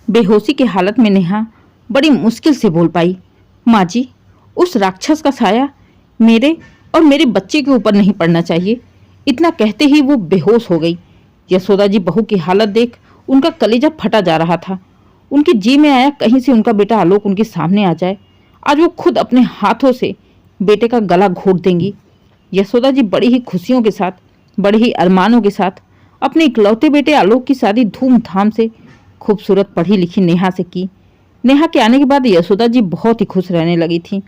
बेहोशी की हालत में नेहा बड़ी मुश्किल से बोल पाई, माँ जी, उस राक्षस का साया मेरे और मेरे बच्चे के ऊपर नहीं पड़ना चाहिए। इतना कहते ही वो बेहोश हो गई। यशोदा जी बहू की हालत देख उनका कलेजा फटा जा रहा था। उनके जी में आया कहीं से उनका बेटा आलोक उनके सामने आ जाए। आज वो खुद अपने हाथों से बेटे का गला घोट देंगी। यशोदा जी बड़ी ही खुशियों के साथ, बड़े ही अरमानों के साथ अपने इकलौते बेटे आलोक की शादी धूमधाम से खूबसूरत पढ़ी लिखी नेहा से की। नेहा के आने के बाद यशोदा जी बहुत ही खुश रहने लगी थी।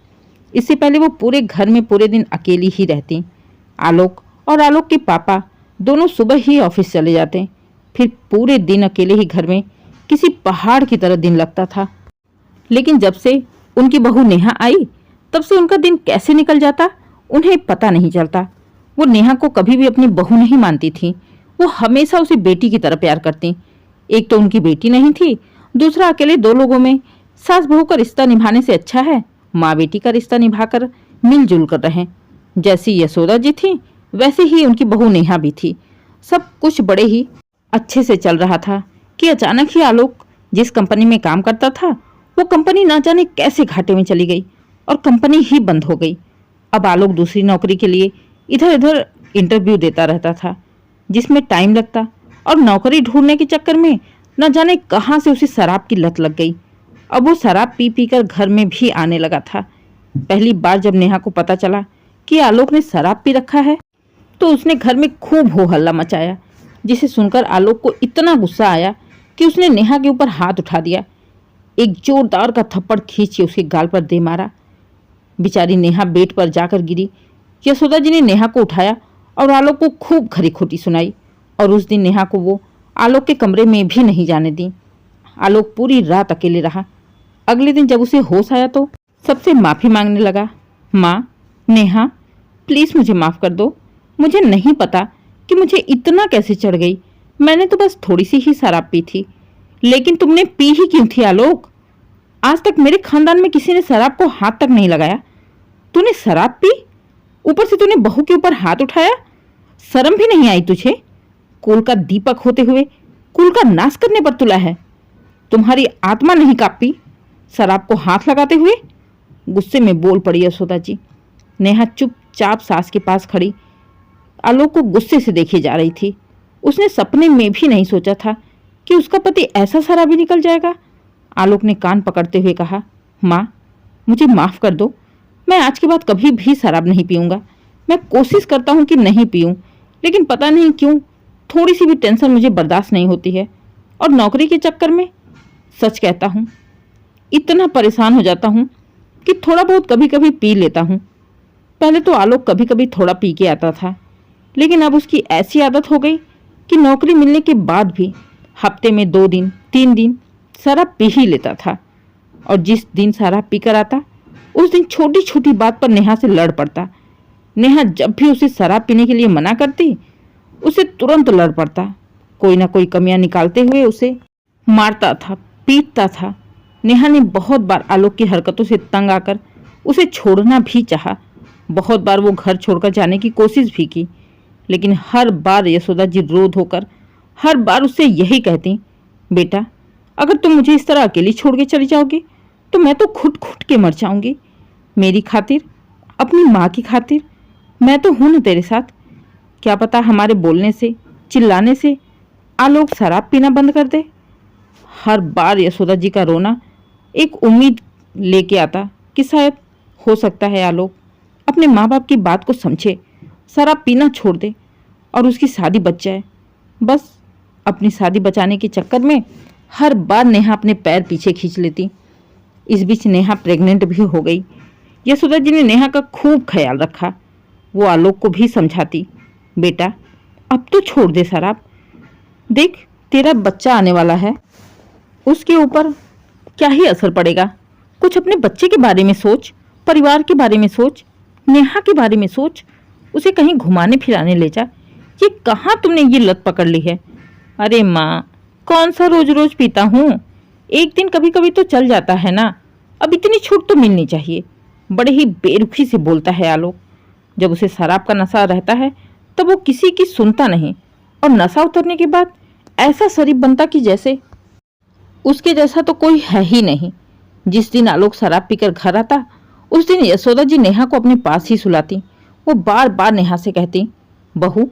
इससे पहले वो पूरे घर में पूरे दिन अकेली ही रहती। आलोक और आलोक के पापा दोनों सुबह ही ऑफिस चले जाते, फिर पूरे दिन अकेले ही घर में किसी पहाड़ की तरह दिन लगता था। लेकिन जब से उनकी बहू नेहा आई तब से उनका दिन कैसे निकल जाता उन्हें पता नहीं चलता। वो नेहा को कभी भी अपनी बहू नहीं मानती थी। वो हमेशा उसे बेटी की तरह प्यार करती। एक तो उनकी बेटी नहीं थी, दूसरा अकेले दो लोगों में सास बहू का रिश्ता निभाने से अच्छा है माँ बेटी का रिश्ता निभाकर मिलजुल कर रहें। जैसी यशोदा जी थी वैसे ही उनकी बहू नेहा भी थी। सब कुछ बड़े ही अच्छे से चल रहा था कि अचानक ही आलोक जिस कंपनी में काम करता था वो कंपनी ना जाने कैसे घाटे में चली गई और कंपनी ही बंद हो गई। अब आलोक दूसरी नौकरी के लिए इधर उधर इंटरव्यू देता रहता था, जिसमें टाइम लगता, और नौकरी ढूंढने के चक्कर में न जाने कहां से उसे शराब की लत लग गई। अब वो शराब पी पी कर घर में भी आने लगा था। पहली बार जब नेहा को पता चला कि आलोक ने शराब पी रखा है तो उसने घर में खूब हो हल्ला मचाया, जिसे सुनकर आलोक को इतना गुस्सा आया कि उसने नेहा के ऊपर हाथ उठा दिया। एक जोरदार का थप्पड़ खींच के उसके गाल पर दे मारा। बेचारी नेहा बेड पर जाकर गिरी। यशोदा जी ने नेहा को उठाया और आलोक को खूब खरी खोटी सुनाई, और उस दिन नेहा को वो आलोक के कमरे में भी नहीं जाने दी। आलोक पूरी रात अकेले रहा। अगले दिन जब उसे होश आया तो सबसे माफ़ी मांगने लगा। माँ, नेहा, प्लीज़ मुझे माफ़ कर दो। मुझे नहीं पता कि मुझे इतना कैसे चढ़ गई। मैंने तो बस थोड़ी सी ही शराब पी थी। लेकिन तुमने पी ही क्यों थी आलोक? आज तक मेरे खानदान में किसी ने शराब को हाथ तक नहीं लगाया। तूने शराब पी, ऊपर से तूने बहू के ऊपर हाथ उठाया। शर्म भी नहीं आई तुझे? कुल का दीपक होते हुए कुल का नाश करने पर तुला है। तुम्हारी आत्मा नहीं कांपी शराब को हाथ लगाते हुए? गुस्से में बोल पड़ी यशोदा जी। नेहा चुपचाप सास के पास खड़ी आलोक को गुस्से से देखी जा रही थी। उसने सपने में भी नहीं सोचा था कि उसका पति ऐसा शराबी निकल जाएगा। आलोक ने कान पकड़ते हुए कहा, माँ, मुझे माफ़ कर दो। मैं आज के बाद कभी भी शराब नहीं पीऊँगा। मैं कोशिश करता हूँ कि नहीं पीऊँ, लेकिन पता नहीं क्यों थोड़ी सी भी टेंशन मुझे बर्दाश्त नहीं होती है, और नौकरी के चक्कर में सच कहता हूँ इतना परेशान हो जाता हूँ कि थोड़ा बहुत कभी कभी पी लेता हूँ। पहले तो आलोक कभी कभी थोड़ा पी के आता था, लेकिन अब उसकी ऐसी आदत हो गई कि नौकरी मिलने के बाद भी हफ्ते में 2 दिन 3 दिन शराब पी ही लेता था। और जिस दिन शराब पी कर आता उस दिन छोटी छोटी बात पर नेहा से लड़ पड़ता। नेहा जब भी उसे शराब पीने के लिए मना करती उसे तुरंत लड़ पड़ता। कोई ना कोई कमियां निकालते हुए उसे मारता था, पीटता था। नेहा ने बहुत बार आलोक की हरकतों से तंग आकर उसे छोड़ना भी चाहा। बहुत बार वो घर छोड़कर जाने की कोशिश भी की, लेकिन हर बार यशोदा जी रोध होकर हर बार उससे यही कहती, बेटा, अगर तुम मुझे इस तरह अकेली छोड़ के चली जाओगी तो मैं तो घुट घुट के मर जाऊंगी। मेरी खातिर, अपनी माँ की खातिर मैं तो हूं ना तेरे साथ। क्या पता हमारे बोलने से, चिल्लाने से आलोक शराब पीना बंद कर दे। हर बार यशोदा जी का रोना एक उम्मीद लेके आता कि शायद हो सकता है आलोक अपने माँ बाप की बात को समझे, शराब पीना छोड़ दे और उसकी शादी बच जाए। बस अपनी शादी बचाने के चक्कर में हर बार नेहा अपने पैर पीछे खींच लेती। इस बीच नेहा प्रेग्नेंट भी हो गई। यशोदा जी ने नेहा का खूब ख्याल रखा। वो आलोक को भी समझाती, बेटा, अब तो छोड़ दे शराब। देख, तेरा बच्चा आने वाला है, उसके ऊपर क्या ही असर पड़ेगा। कुछ अपने बच्चे के बारे में सोच, परिवार के बारे में सोच, नेहा के बारे में सोच। उसे कहीं घुमाने फिराने ले जा। ये कहाँ तुमने ये लत पकड़ ली है? अरे माँ, कौन सा रोज रोज पीता हूँ, एक दिन कभी कभी तो चल जाता है ना। अब इतनी छूट तो मिलनी चाहिए। बड़े ही बेरुखी से बोलता है आलोक। जब उसे शराब का नशा रहता है तब वो किसी की सुनता नहीं, और नशा उतरने के बाद ऐसा शरीफ बनता कि जैसे उसके जैसा तो कोई है ही नहीं। जिस दिन आलोक शराब पीकर घर आता, उस दिन यशोदा जी नेहा को अपने पास ही सुलाती। वो बार बार नेहा से कहती, बहू,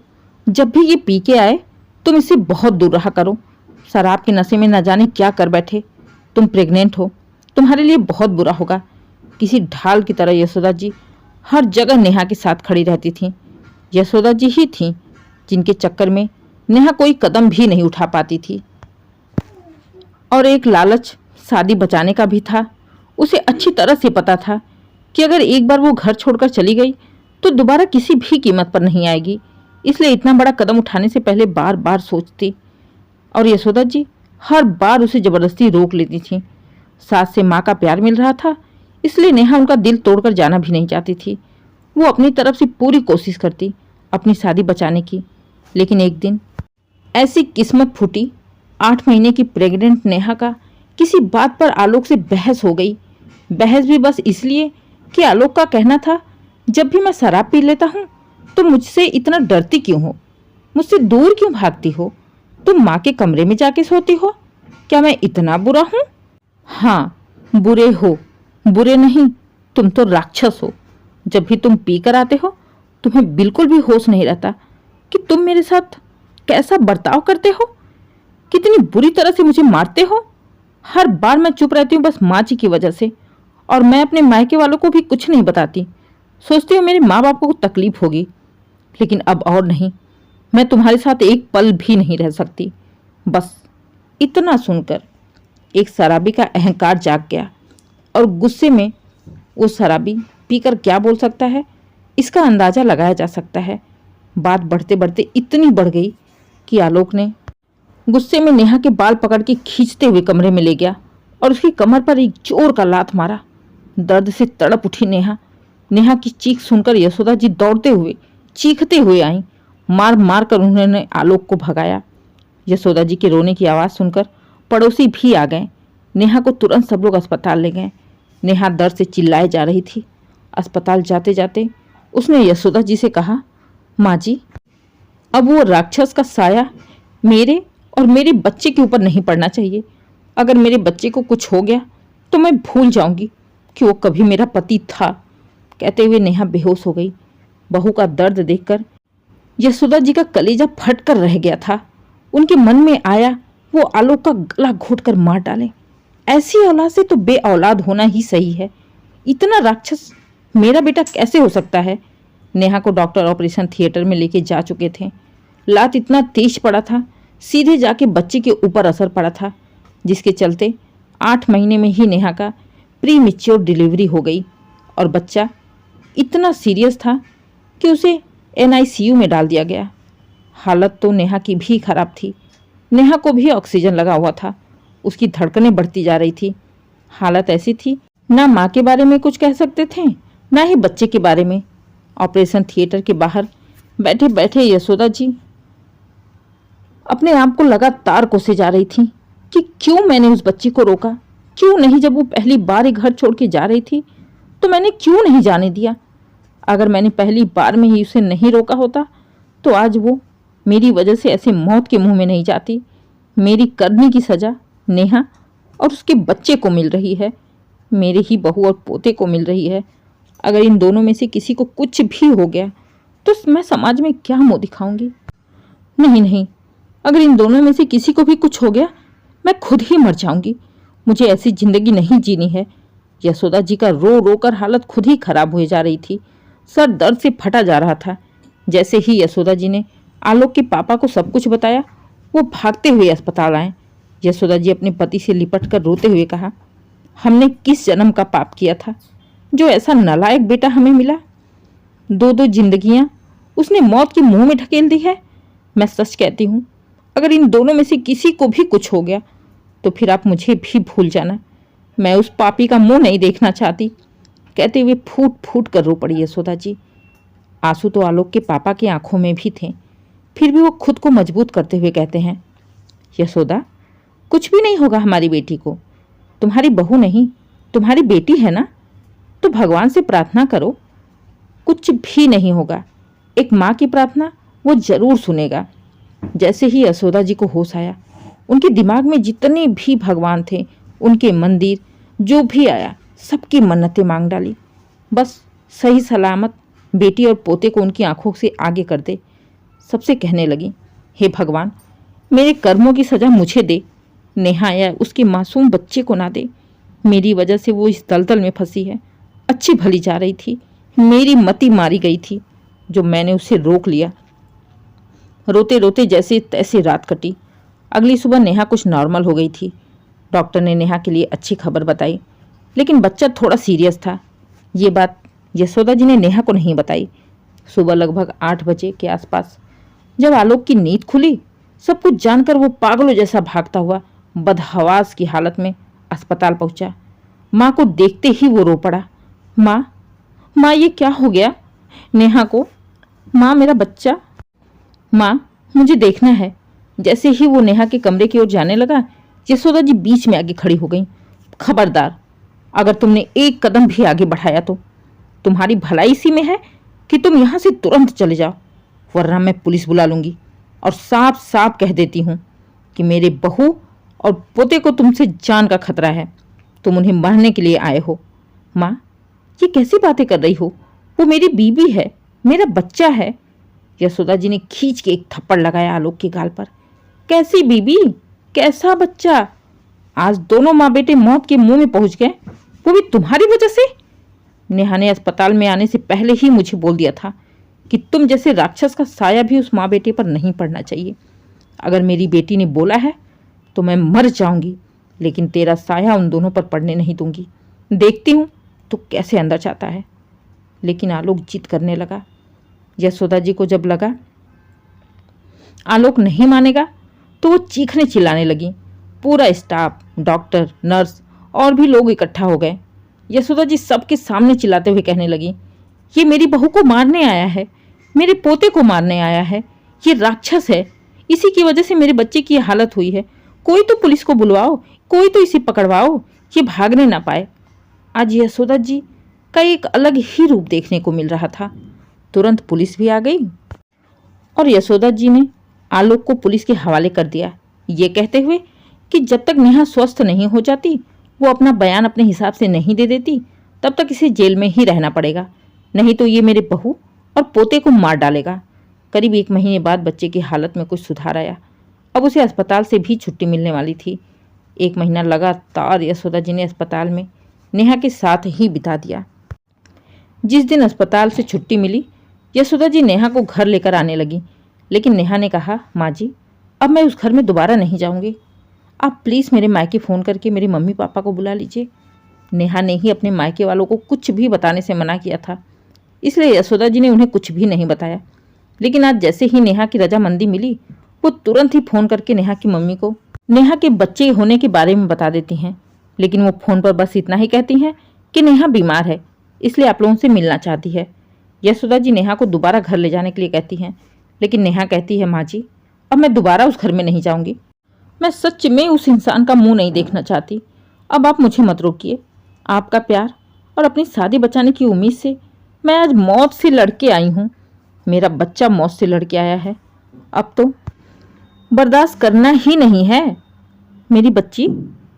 जब भी ये पी के आए तुम इससे बहुत दूर रहा करो। शराब के नशे में न जाने क्या कर बैठे। तुम प्रेग्नेंट हो, तुम्हारे लिए बहुत बुरा होगा। किसी ढाल की तरह यशोदा जी हर जगह नेहा के साथ खड़ी रहती थी। यशोदा जी ही थीं जिनके चक्कर में नेहा कोई कदम भी नहीं उठा पाती थी। और एक लालच शादी बचाने का भी था। उसे अच्छी तरह से पता था कि अगर एक बार वो घर छोड़कर चली गई तो दोबारा किसी भी कीमत पर नहीं आएगी। इसलिए इतना बड़ा कदम उठाने से पहले बार बार सोचती। और यशोदा जी हर बार उसे जबरदस्ती रोक लेती थी। सास से माँ का प्यार मिल रहा था, इसलिए नेहा उनका दिल तोड़कर जाना भी नहीं चाहती थी। वो अपनी तरफ से पूरी कोशिश करती अपनी शादी बचाने की। लेकिन एक दिन ऐसी किस्मत फूटी, 8 महीने की प्रेग्नेंट नेहा का किसी बात पर आलोक से बहस हो गई। बहस भी बस इसलिए कि आलोक का कहना था, जब भी मैं शराब पी लेता हूँ तो मुझसे इतना डरती क्यों हो, मुझसे दूर क्यों भागती हो, तुम माँ के कमरे में जाके सोती हो, क्या मैं इतना बुरा हूँ? हाँ, बुरे हो, बुरे नहीं, तुम तो राक्षस हो। जब भी तुम पी कर आते हो तुम्हें बिल्कुल भी होश नहीं रहता कि तुम मेरे साथ कैसा बर्ताव करते हो, कितनी बुरी तरह से मुझे मारते हो। हर बार मैं चुप रहती हूँ बस माँ जी की वजह से, और मैं अपने मायके वालों को भी कुछ नहीं बताती। सोचती हूँ मेरे माँ बाप को तकलीफ होगी, लेकिन अब और नहीं, मैं तुम्हारे साथ एक पल भी नहीं रह सकती। बस इतना सुनकर एक शराबी का अहंकार जाग गया, और गुस्से में वो शराबी पीकर क्या बोल सकता है इसका अंदाजा लगाया जा सकता है। बात बढ़ते बढ़ते इतनी बढ़ गई कि आलोक ने गुस्से में नेहा के बाल पकड़ के खींचते हुए कमरे में ले गया और उसकी कमर पर एक जोर का लात मारा। दर्द से तड़प उठी नेहा। नेहा की चीख सुनकर यशोदा जी दौड़ते हुए चीखते हुए आईं। मार मार कर उन्होंने आलोक को भगाया। यशोदा जी के रोने की आवाज़ सुनकर पड़ोसी भी आ गए। नेहा को तुरंत सब लोग अस्पताल ले गए। नेहा दर्द से चिल्लाए जा रही थी। अस्पताल जाते जाते उसने यशोदा जी से कहा, माँ जी, अब वो राक्षस का साया मेरे और मेरे बच्चे के ऊपर नहीं पड़ना चाहिए। अगर मेरे बच्चे को कुछ हो गया तो मैं भूल जाऊंगी कि वो कभी मेरा पति था। कहते हुए नेहा बेहोश हो गई। बहू का दर्द देखकर यशोदा जी का कलेजा फट कर रह गया था। उनके मन में आया वो आलोक का गला घोंटकर मार डाले। ऐसी औलाद से तो बे औलाद होना ही सही है। इतना राक्षस मेरा बेटा कैसे हो सकता है? नेहा को डॉक्टर ऑपरेशन थिएटर में लेके जा चुके थे। लात इतना तेज पड़ा था, सीधे जाके बच्चे के ऊपर असर पड़ा था, जिसके चलते 8 महीने में ही नेहा का प्री मैच्योर डिलीवरी हो गई। और बच्चा इतना सीरियस था कि उसे NICU में डाल दिया गया। हालत तो नेहा की भी खराब थी। नेहा को भी ऑक्सीजन लगा हुआ था। उसकी धड़कनें बढ़ती जा रही थी। हालत ऐसी थी, ना माँ के बारे में कुछ कह सकते थे, ना ही बच्चे के बारे में। ऑपरेशन थिएटर के बाहर बैठे बैठे यशोदा जी अपने आप को लगातार कोसे जा रही थी कि क्यों मैंने उस बच्ची को रोका, क्यों नहीं। जब वो पहली बार घर छोड़ के जा रही थी तो मैंने क्यों नहीं जाने दिया। अगर मैंने पहली बार में ही उसे नहीं रोका होता तो आज वो मेरी वजह से ऐसे मौत के मुंह में नहीं जाती। मेरी करने की सज़ा नेहा और उसके बच्चे को मिल रही है, मेरे ही बहू और पोते को मिल रही है। अगर इन दोनों में से किसी को कुछ भी हो गया तो मैं समाज में क्या मुंह दिखाऊंगी? नहीं नहीं, अगर इन दोनों में से किसी को भी कुछ हो गया मैं खुद ही मर जाऊंगी। मुझे ऐसी जिंदगी नहीं जीनी है। यशोदा जी का रो रो कर हालत खुद ही खराब हुई जा रही थी। सर दर्द से फटा जा रहा था। जैसे ही यशोदा जी ने आलोक के पापा को सब कुछ बताया, वो भागते हुए अस्पताल आए। यशोदा जी अपने पति से लिपट कर रोते हुए कहा, हमने किस जन्म का पाप किया था जो ऐसा नालायक बेटा हमें मिला। 2 जिंदगियां उसने मौत के मुंह में ढकेल दी है। मैं सच कहती हूँ, अगर इन दोनों में से किसी को भी कुछ हो गया तो फिर आप मुझे भी भूल जाना। मैं उस पापी का मुंह नहीं देखना चाहती। कहते हुए फूट फूट कर रो पड़ी यशोदा जी। आंसू तो आलोक के पापा की आंखों में भी थे, फिर भी वो खुद को मजबूत करते हुए कहते हैं, यशोदा, कुछ भी नहीं होगा हमारी बेटी को। तुम्हारी बहू नहीं, तुम्हारी बेटी है ना, तो भगवान से प्रार्थना करो, कुछ भी नहीं होगा। एक माँ की प्रार्थना वो जरूर सुनेगा। जैसे ही यशोदा जी को होश आया उनके दिमाग में जितने भी भगवान थे, उनके मंदिर, जो भी आया सबकी मन्नतें मांग डाली। बस सही सलामत बेटी और पोते को उनकी आंखों से आगे कर दे। सबसे कहने लगी, हे भगवान, मेरे कर्मों की सजा मुझे दे, नेहा या उसके मासूम बच्चे को ना दे। मेरी वजह से वो इस दलदल में फंसी है। अच्छी भली जा रही थी, मेरी मति मारी गई थी जो मैंने उसे रोक लिया। रोते रोते जैसे तैसे रात कटी। अगली सुबह नेहा कुछ नॉर्मल हो गई थी। डॉक्टर ने नेहा के लिए अच्छी खबर बताई, लेकिन बच्चा थोड़ा सीरियस था। ये बात यशोदा जी ने नेहा को नहीं बताई। सुबह लगभग 8 बजे के आसपास जब आलोक की नींद खुली, सब कुछ जानकर वो पागलों जैसा भागता हुआ बदहवास की हालत में अस्पताल पहुंचा। माँ को देखते ही वो रो पड़ा। माँ, माँ, ये क्या हो गया नेहा को? माँ, मेरा बच्चा, माँ, मुझे देखना है। जैसे ही वो नेहा के कमरे की ओर जाने लगा, यशोदा जी बीच में आगे खड़ी हो गई। खबरदार, अगर तुमने एक कदम भी आगे बढ़ाया तो तुम्हारी भलाई इसी में है कि तुम यहां से तुरंत चले जाओ, वरना मैं पुलिस बुला लूंगी। और साफ साफ कह देती हूं कि मेरे बहू और पोते को तुमसे जान का खतरा है। तुम उन्हें मारने के लिए आए हो। माँ, ये कैसी बातें कर रही हो? वो मेरी बीबी है, मेरा बच्चा है। यशोदा जी ने खींच के एक थप्पड़ लगाया आलोक के गाल पर। कैसी बीबी, कैसा बच्चा? आज दोनों माँ बेटे मौत के मुंह में पहुंच गए, वो भी तुम्हारी वजह से। नेहा ने अस्पताल में आने से पहले ही मुझे बोल दिया था कि तुम जैसे राक्षस का साया भी उस माँ बेटे पर नहीं पड़ना चाहिए। अगर मेरी बेटी ने बोला है तो मैं मर जाऊंगी, लेकिन तेरा साया उन दोनों पर पड़ने नहीं दूंगी। देखती हूँ तो कैसे अंदर जाता है। लेकिन आलोक जिद करने लगा। यशोदा जी को जब लगा आलोक नहीं मानेगा तो वो चीखने चिल्लाने लगी। पूरा स्टाफ, डॉक्टर, नर्स और भी लोग इकट्ठा हो गए। यशोदा जी सबके सामने चिल्लाते हुए कहने लगी, ये मेरी बहू को मारने आया है, मेरे पोते को मारने आया है, ये राक्षस है। इसी की वजह से मेरे बच्चे की हालत हुई है। कोई तो पुलिस को बुलवाओ, कोई तो इसे पकड़वाओ, ये भागने ना पाए। आज यशोदा जी का एक अलग ही रूप देखने को मिल रहा था। तुरंत पुलिस भी आ गई और यशोदा जी ने आलोक को पुलिस के हवाले कर दिया, ये कहते हुए कि जब तक नेहा स्वस्थ नहीं हो जाती, वो अपना बयान अपने हिसाब से नहीं दे देती, तब तक इसे जेल में ही रहना पड़ेगा, नहीं तो ये मेरे बहू और पोते को मार डालेगा। करीब 1 महीने बाद बच्चे की हालत में कुछ सुधार आया। अब उसे अस्पताल से भी छुट्टी मिलने वाली थी। 1 महीना लगातार यशोदा जी ने अस्पताल में नेहा के साथ ही बिता दिया। जिस दिन अस्पताल से छुट्टी मिली, यशोदा जी नेहा को घर लेकर आने लगी, लेकिन नेहा ने कहा, माँ जी, अब मैं उस घर में दोबारा नहीं जाऊंगी। आप प्लीज़ मेरे मायके फ़ोन करके मेरे मम्मी पापा को बुला लीजिए। नेहा ने ही अपने मायके वालों को कुछ भी बताने से मना किया था, इसलिए यशोदा जी ने उन्हें कुछ भी नहीं बताया। लेकिन आज जैसे ही नेहा की रजामंदी मिली, वो तुरंत ही फ़ोन करके नेहा की मम्मी को नेहा के बच्चे होने के बारे में बता देती हैं। लेकिन वो फ़ोन पर बस इतना ही कहती हैं कि नेहा बीमार है, इसलिए आप लोगों से मिलना चाहती है। यशोदा जी नेहा को दोबारा घर ले जाने के लिए कहती हैं, लेकिन नेहा कहती है, माँ जी, अब मैं दोबारा उस घर में नहीं जाऊंगी। मैं सच में उस इंसान का मुंह नहीं देखना चाहती। अब आप मुझे मत रोकिए। आपका प्यार और अपनी शादी बचाने की उम्मीद से मैं आज मौत से लड़के आई हूँ। मेरा बच्चा मौत से लड़के आया है। अब तो बर्दाश्त करना ही नहीं है। मेरी बच्ची,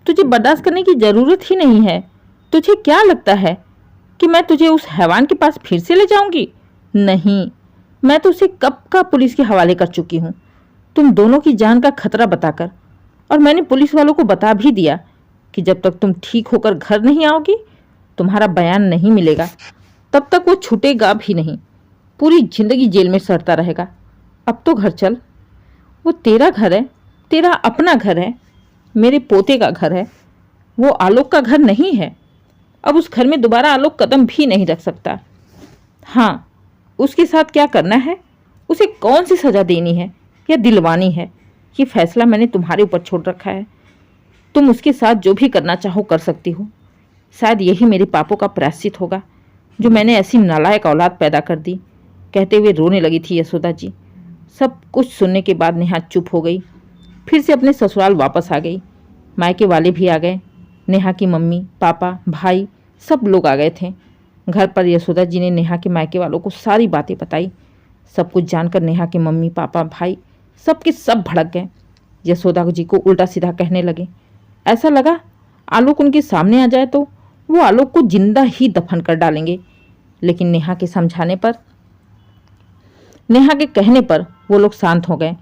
तुझे बर्दाश्त करने की ज़रूरत ही नहीं है। तुझे क्या लगता है कि मैं तुझे उस हैवान के पास फिर से ले जाऊंगी? नहीं, मैं तो उसे कब का पुलिस के हवाले कर चुकी हूँ, तुम दोनों की जान का खतरा बताकर। और मैंने पुलिस वालों को बता भी दिया कि जब तक तुम ठीक होकर घर नहीं आओगी, तुम्हारा बयान नहीं मिलेगा, तब तक वो छूटेगा भी नहीं। पूरी जिंदगी जेल में सड़ता रहेगा। अब तो घर चल। वो तेरा घर है, तेरा अपना घर है, मेरे पोते का घर है, वो आलोक का घर नहीं है। अब उस घर में दोबारा आलोक कदम भी नहीं रख सकता। हाँ, उसके साथ क्या करना है, उसे कौन सी सज़ा देनी है या दिलवानी है, ये फैसला मैंने तुम्हारे ऊपर छोड़ रखा है। तुम उसके साथ जो भी करना चाहो कर सकती हो। शायद यही मेरे पापों का प्रायश्चित होगा जो मैंने ऐसी नालायक औलाद पैदा कर दी। कहते हुए रोने लगी थी यशोदा जी। सब कुछ सुनने के बाद नेहा चुप हो गई। फिर से अपने ससुराल वापस आ गई। मायके वाले भी आ गए। नेहा की मम्मी, पापा, भाई सब लोग आ गए थे। घर पर यशोदा जी ने नेहा के मायके वालों को सारी बातें बताई। सब कुछ जानकर नेहा के मम्मी, पापा, भाई सब के सब भड़क गए। यशोदा जी को उल्टा सीधा कहने लगे। ऐसा लगा आलोक उनके सामने आ जाए तो वो आलोक को जिंदा ही दफन कर डालेंगे। लेकिन नेहा के समझाने पर, नेहा के कहने पर वो लोग शांत हो गए।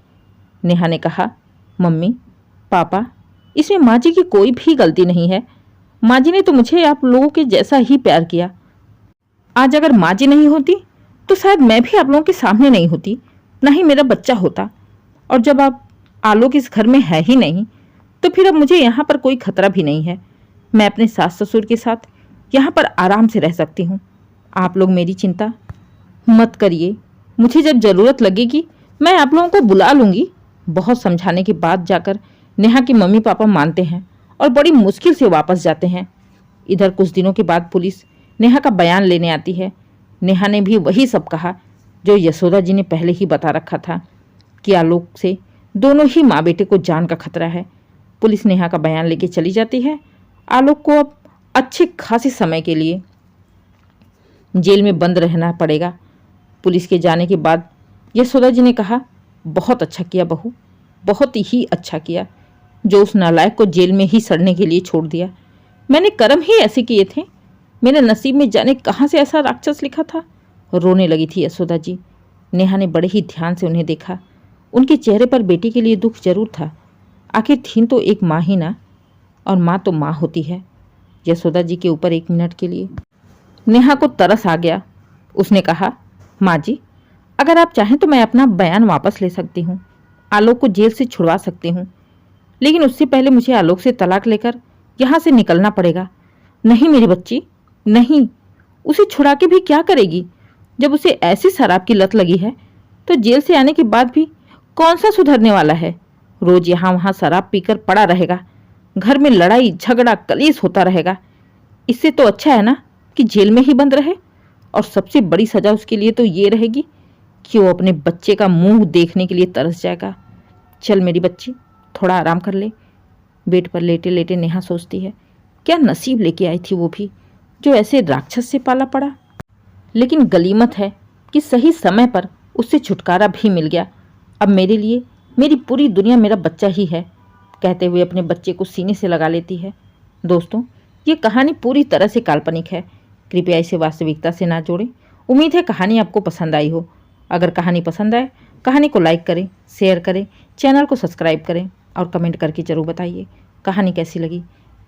नेहा ने कहा, मम्मी पापा, इसमें माँ जी की कोई भी गलती नहीं है। माँ जी ने तो मुझे आप लोगों के जैसा ही प्यार किया। आज अगर माँ जी नहीं होती तो शायद मैं भी आप लोगों के सामने नहीं होती, ना ही मेरा बच्चा होता। और जब आप आलोक इस घर में है ही नहीं तो फिर अब मुझे यहाँ पर कोई खतरा भी नहीं है। मैं अपने सास ससुर के साथ यहाँ पर आराम से रह सकती हूँ। आप लोग मेरी चिंता मत करिए। मुझे जब ज़रूरत लगेगी मैं आप लोगों को बुला लूँगी। बहुत समझाने के बाद जाकर नेहा के मम्मी पापा मानते हैं और बड़ी मुश्किल से वापस जाते हैं। इधर कुछ दिनों के बाद पुलिस नेहा का बयान लेने आती है। नेहा ने भी वही सब कहा जो यशोदा जी ने पहले ही बता रखा था कि आलोक से दोनों ही माँ बेटे को जान का खतरा है। पुलिस नेहा का बयान लेके चली जाती है। आलोक को अब अच्छे खासे समय के लिए जेल में बंद रहना पड़ेगा। पुलिस के जाने के बाद यशोदा जी ने कहा, बहुत अच्छा किया बहू, बहुत ही अच्छा किया जो उस नालायक को जेल में ही सड़ने के लिए छोड़ दिया। मैंने कर्म ही ऐसे किए थे, मेरे नसीब में जाने कहाँ से ऐसा राक्षस लिखा था। रोने लगी थी यशोदा जी। नेहा ने बड़े ही ध्यान से उन्हें देखा। उनके चेहरे पर बेटी के लिए दुख जरूर था। आखिर थी तो एक माँ ही ना, और माँ तो माँ होती है। यशोदा जी के ऊपर एक मिनट के लिए नेहा को तरस आ गया। उसने कहा, माँ जी अगर आप चाहें तो मैं अपना बयान वापस ले सकती हूँ, आलोक को जेल से छुड़वा सकती हूँ, लेकिन उससे पहले मुझे आलोक से तलाक लेकर यहाँ से निकलना पड़ेगा। नहीं मेरी बच्ची, नहीं, उसे छुड़ा के भी क्या करेगी? जब उसे ऐसी शराब की लत लगी है तो जेल से आने के बाद भी कौन सा सुधरने वाला है? रोज यहाँ वहाँ शराब पीकर पड़ा रहेगा, घर में लड़ाई झगड़ा कलेश होता रहेगा। इससे तो अच्छा है ना कि जेल में ही बंद रहे। और सबसे बड़ी सजा उसके लिए तो ये रहेगी कि वो अपने बच्चे का मुंह देखने के लिए तरस जाएगा। चल मेरी बच्ची, थोड़ा आराम कर ले। बेड पर लेटे लेटे नेहा सोचती है, क्या नसीब लेके आई थी वो भी, जो ऐसे राक्षस से पाला पड़ा। लेकिन गलीमत है कि सही समय पर उससे छुटकारा भी मिल गया। अब मेरे लिए मेरी पूरी दुनिया मेरा बच्चा ही है, कहते हुए अपने बच्चे को सीने से लगा लेती है। दोस्तों, ये कहानी पूरी तरह से काल्पनिक है, कृपया इसे वास्तविकता से ना जोड़ें। उम्मीद है कहानी आपको पसंद आई हो। अगर कहानी पसंद आए, कहानी को लाइक करें, शेयर करें, चैनल को सब्सक्राइब करें और कमेंट करके ज़रूर बताइए कहानी कैसी लगी।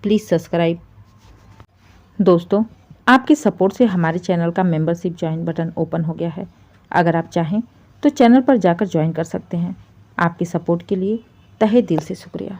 Please subscribe. दोस्तों, आपके सपोर्ट से हमारे चैनल का मेंबरशिप ज्वाइन बटन ओपन हो गया है। अगर आप चाहें तो चैनल पर जाकर ज्वाइन कर सकते हैं। आपके सपोर्ट के लिए तहे दिल से शुक्रिया।